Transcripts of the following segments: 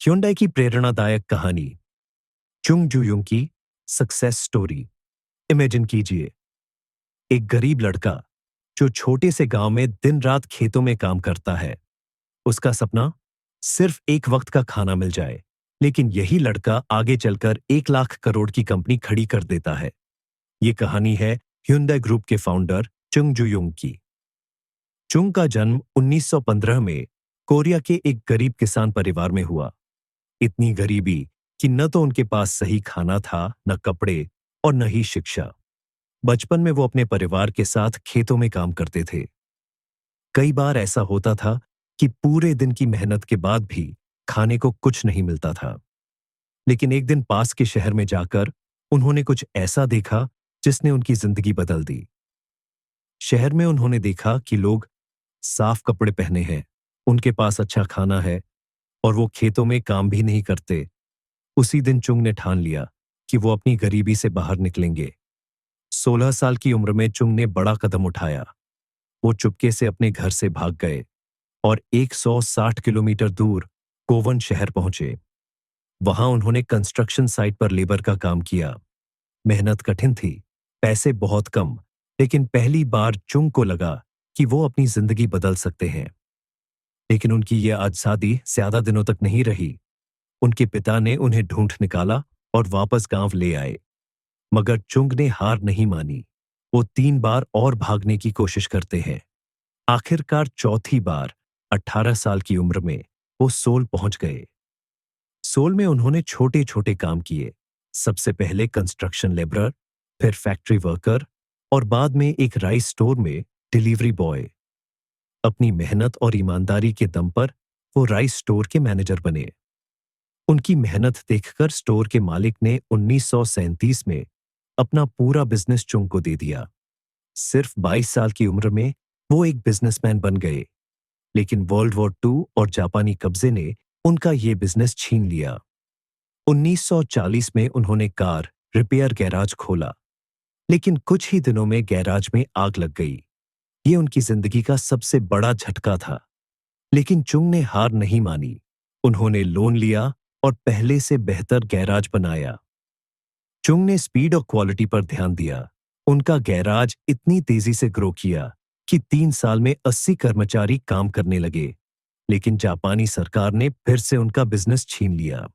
Hyundai की प्रेरणादायक कहानी, चुंग जुयुंग की सक्सेस स्टोरी। इमेजिन कीजिए, एक गरीब लड़का जो छोटे से गांव में दिन रात खेतों में काम करता है। उसका सपना सिर्फ एक वक्त का खाना मिल जाए, लेकिन यही लड़का आगे चलकर 1 लाख करोड़ की कंपनी खड़ी कर देता है। ये कहानी है ह्युंडई ग्रुप के फाउंडर चुंग जुयुंग की। चुंग का जन्म 1915 में कोरिया के एक गरीब किसान परिवार में हुआ। इतनी गरीबी कि न तो उनके पास सही खाना था, न कपड़े और न ही शिक्षा। बचपन में वो अपने परिवार के साथ खेतों में काम करते थे। कई बार ऐसा होता था कि पूरे दिन की मेहनत के बाद भी खाने को कुछ नहीं मिलता था। लेकिन एक दिन पास के शहर में जाकर उन्होंने कुछ ऐसा देखा जिसने उनकी जिंदगी बदल दी। शहर में उन्होंने देखा कि लोग साफ कपड़े पहने हैं, उनके पास अच्छा खाना है और वो खेतों में काम भी नहीं करते। उसी दिन चुंग ने ठान लिया कि वो अपनी गरीबी से बाहर निकलेंगे। 16 साल की उम्र में चुंग ने बड़ा कदम उठाया। वो चुपके से अपने घर से भाग गए और 160 किलोमीटर दूर कोवन शहर पहुंचे। वहां उन्होंने कंस्ट्रक्शन साइट पर लेबर का काम किया। मेहनत कठिन थी, पैसे बहुत कम, लेकिन पहली बार चुंग को लगा कि वो अपनी जिंदगी बदल सकते हैं। लेकिन उनकी ये आजादी ज्यादा दिनों तक नहीं रही। उनके पिता ने उन्हें ढूंढ निकाला और वापस गांव ले आए। मगर चुंग ने हार नहीं मानी। वो 3 बार और भागने की कोशिश करते हैं। आखिरकार चौथी बार 18 साल की उम्र में वो सोल पहुंच गए। सोल में उन्होंने छोटे छोटे काम किए। सबसे पहले कंस्ट्रक्शन लेबरर, फिर फैक्ट्री वर्कर और बाद में एक राइस स्टोर में डिलीवरी बॉय। अपनी मेहनत और ईमानदारी के दम पर वो राइस स्टोर के मैनेजर बने। उनकी मेहनत देखकर स्टोर के मालिक ने 1937 में अपना पूरा बिजनेस चुंग को दे दिया। सिर्फ 22 साल की उम्र में वो एक बिजनेसमैन बन गए। लेकिन वर्ल्ड वॉर 2 और जापानी कब्जे ने उनका ये बिजनेस छीन लिया। 1940 में उन्होंने कार रिपेयर गैराज खोला, लेकिन कुछ ही दिनों में गैराज में आग लग गई। ये उनकी जिंदगी का सबसे बड़ा झटका था। लेकिन चुंग ने हार नहीं मानी। उन्होंने लोन लिया और पहले से बेहतर गैराज बनाया। चुंग ने स्पीड और क्वालिटी पर ध्यान दिया। उनका गैराज इतनी तेजी से ग्रो किया कि 3 साल में 80 कर्मचारी काम करने लगे। लेकिन जापानी सरकार ने फिर से उनका बिजनेस छीन लिया।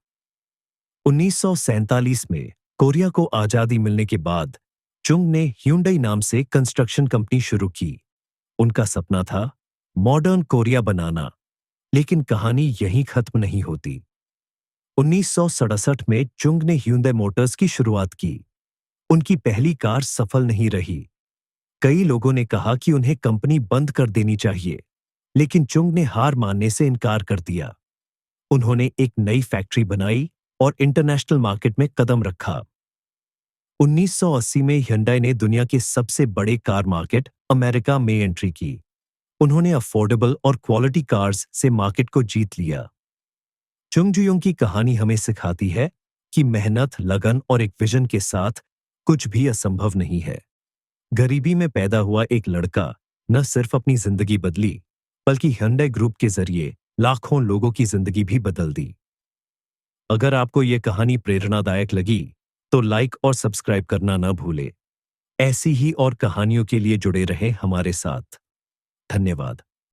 1947 में कोरिया को आजादी मिलने के बाद चुंग ने ह्युंडई नाम से कंस्ट्रक्शन कंपनी शुरू की। उनका सपना था मॉडर्न कोरिया बनाना। लेकिन कहानी यहीं खत्म नहीं होती। 1967 में चुंग ने ह्युंडई मोटर्स की शुरुआत की। उनकी पहली कार सफल नहीं रही। कई लोगों ने कहा कि उन्हें कंपनी बंद कर देनी चाहिए, लेकिन चुंग ने हार मानने से इनकार कर दिया। उन्होंने एक नई फैक्ट्री बनाई और इंटरनेशनल मार्केट में कदम रखा। 1980 में ह्युंडई ने दुनिया के सबसे बड़े कार मार्केट अमेरिका में एंट्री की। उन्होंने अफोर्डेबल और क्वालिटी कार्स से मार्केट को जीत लिया। चुंग जुयुंग की कहानी हमें सिखाती है कि मेहनत, लगन और एक विजन के साथ कुछ भी असंभव नहीं है। गरीबी में पैदा हुआ एक लड़का न सिर्फ अपनी जिंदगी बदली, बल्कि ह्युंडई ग्रुप के जरिए लाखों लोगों की जिंदगी भी बदल दी। अगर आपको यह कहानी प्रेरणादायक लगी तो लाइक और सब्सक्राइब करना न भूलें। ऐसी ही और कहानियों के लिए जुड़े रहें हमारे साथ। धन्यवाद।